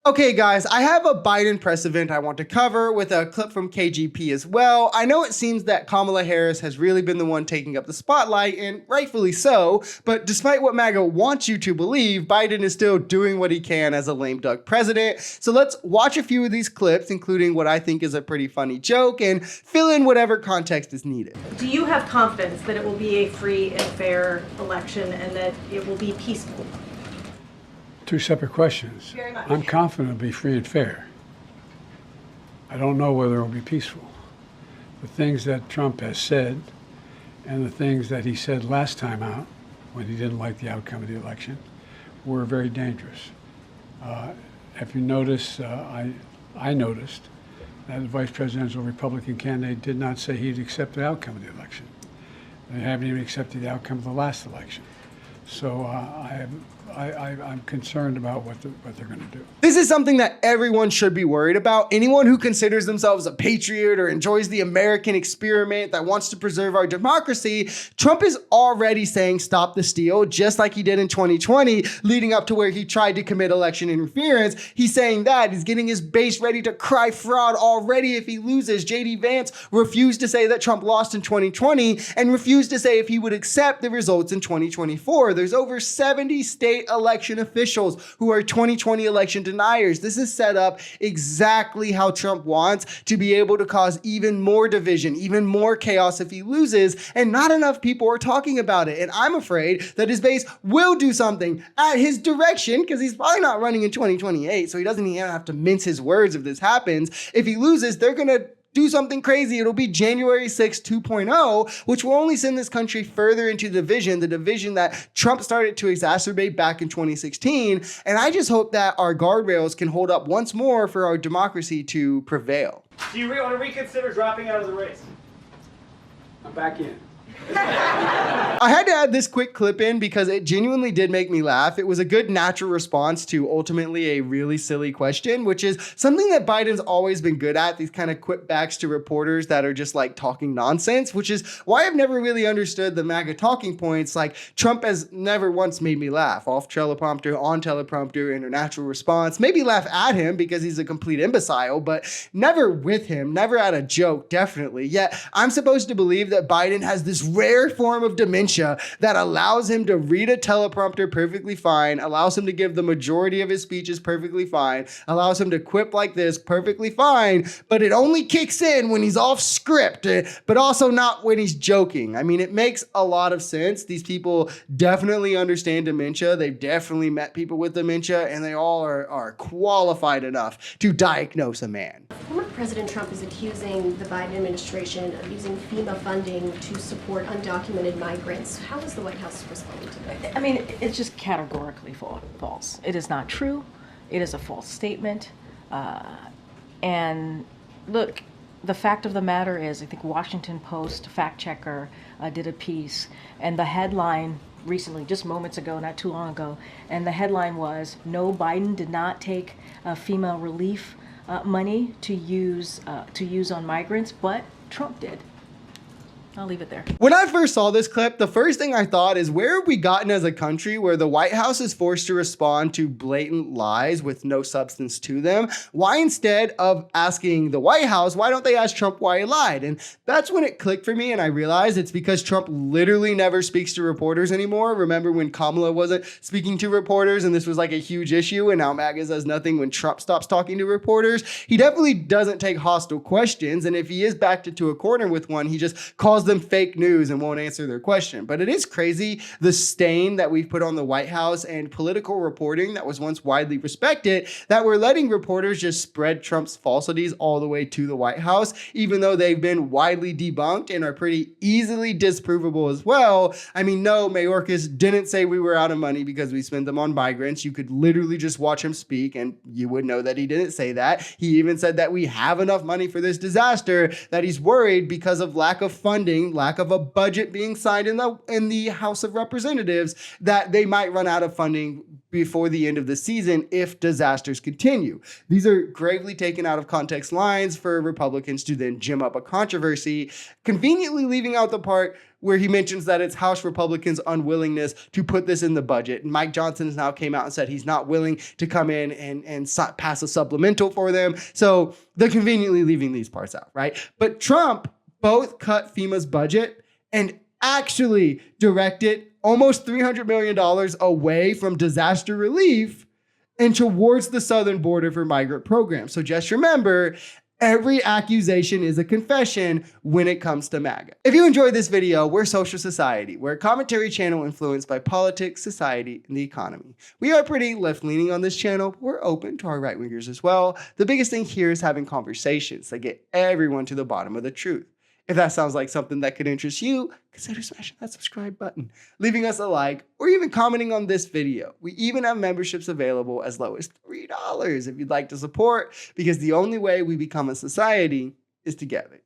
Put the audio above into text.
Okay, guys, I have a Biden press event I want to cover with a clip from KJP as well. I know it seems that Kamala Harris has really been the one taking up the spotlight, and rightfully so, but despite what MAGA wants you to believe, Biden is still doing what he can as a lame duck president. So let's watch a few of these clips, including what I think is a pretty funny joke, and fill in whatever context is needed. Do you have confidence that it will be a free and fair election and that it will be peaceful? Two separate questions. Very much. I'm confident it'll be free and fair. I don't know whether it'll be peaceful. The things that Trump has said and the things that he said last time out when he didn't like the outcome of the election were very dangerous. If you notice, I noticed that the vice presidential Republican candidate did not say he'd accept the outcome of the election. They haven't even accepted the outcome of the last election. So I'm concerned about what they're going to do. This is something that everyone should be worried about. Anyone who considers themselves a patriot or enjoys the American experiment that wants to preserve our democracy, Trump is already saying stop the steal, just like he did in 2020, leading up to where he tried to commit election interference. He's saying that. He's getting his base ready to cry fraud already if he loses. J.D. Vance refused to say that Trump lost in 2020 and refused to say if he would accept the results in 2024. There's over 70 state election officials who are 2020 election deniers. This is set up exactly how Trump wants to be able to cause even more division, even more chaos if he loses, and not enough people are talking about it. And I'm afraid that his base will do something at his direction because he's probably not running in 2028, so he doesn't even have to mince his words if this happens. If he loses, they're going to do something crazy. It'll be January 6th 2.0, which will only send this country further into the division that Trump started to exacerbate back in 2016. And I just hope that our guardrails can hold up once more for our democracy to prevail. Do you want to reconsider dropping out of the race? I'm back in. I had to add this quick clip in because it genuinely did make me laugh. It was a good natural response to ultimately a really silly question, which is something that Biden's always been good at, these kind of quip backs to reporters that are just like talking nonsense, which is why I've never really understood the MAGA talking points. Like Trump has never once made me laugh off teleprompter, on teleprompter, in a natural response, maybe laugh at him because he's a complete imbecile, but never with him, never at a joke, definitely. Yet I'm supposed to believe that Biden has this rare form of dementia that allows him to read a teleprompter perfectly fine, allows him to give the majority of his speeches perfectly fine, allows him to quip like this perfectly fine, but it only kicks in when he's off script, but also not when he's joking. I mean, it makes a lot of sense. These people definitely understand dementia. They've definitely met people with dementia, and they all are qualified enough to diagnose a man. Former President Trump is accusing the Biden administration of using FEMA funding to support undocumented migrants. How is the White House responding to that? I mean, it's just categorically false. It is not true. It is a false statement. And look, the fact of the matter is, I think Washington Post fact checker did a piece, and the headline recently, just moments ago, not too long ago, and the headline was, "No, Biden did not take FEMA relief money to use on migrants, but Trump did." I'll leave it there. When I first saw this clip, the first thing I thought is, where have we gotten as a country where the White House is forced to respond to blatant lies with no substance to them? Why, instead of asking the White House, why don't they ask Trump why he lied? And that's when it clicked for me, and I realized it's because Trump literally never speaks to reporters anymore. Remember when Kamala wasn't speaking to reporters and this was like a huge issue, and now MAGA says nothing when Trump stops talking to reporters? He definitely doesn't take hostile questions, and if he is backed into a corner with one, he just calls them fake news and won't answer their question. But it is crazy the stain that we've put on the White House and political reporting that was once widely respected, that we're letting reporters just spread Trump's falsities all the way to the White House, even though they've been widely debunked and are pretty easily disprovable as well. I mean, no, Mayorkas didn't say we were out of money because we spent them on migrants. You could literally just watch him speak and you would know that he didn't say that. He even said that we have enough money for this disaster, that he's worried because of lack of funding, lack of a budget being signed in the House of Representatives, that they might run out of funding before the end of the season if disasters continue. These are gravely taken out of context lines for Republicans to then gem up a controversy, conveniently leaving out the part where he mentions that it's House Republicans' unwillingness to put this in the budget. And Mike Johnson has now came out and said he's not willing to come in and pass a supplemental for them. So they're conveniently leaving these parts out, right? But Trump both cut FEMA's budget and actually directed almost $300 million away from disaster relief and towards the southern border for migrant programs. So just remember, every accusation is a confession when it comes to MAGA. If you enjoyed this video, we're Social Society. We're a commentary channel influenced by politics, society, and the economy. We are pretty left-leaning on this channel, but we're open to our right-wingers as well. The biggest thing here is having conversations that get everyone to the bottom of the truth. If that sounds like something that could interest you, consider smashing that subscribe button, leaving us a like, or even commenting on this video. We even have memberships available as low as $3 if you'd like to support, because the only way we become a society is together.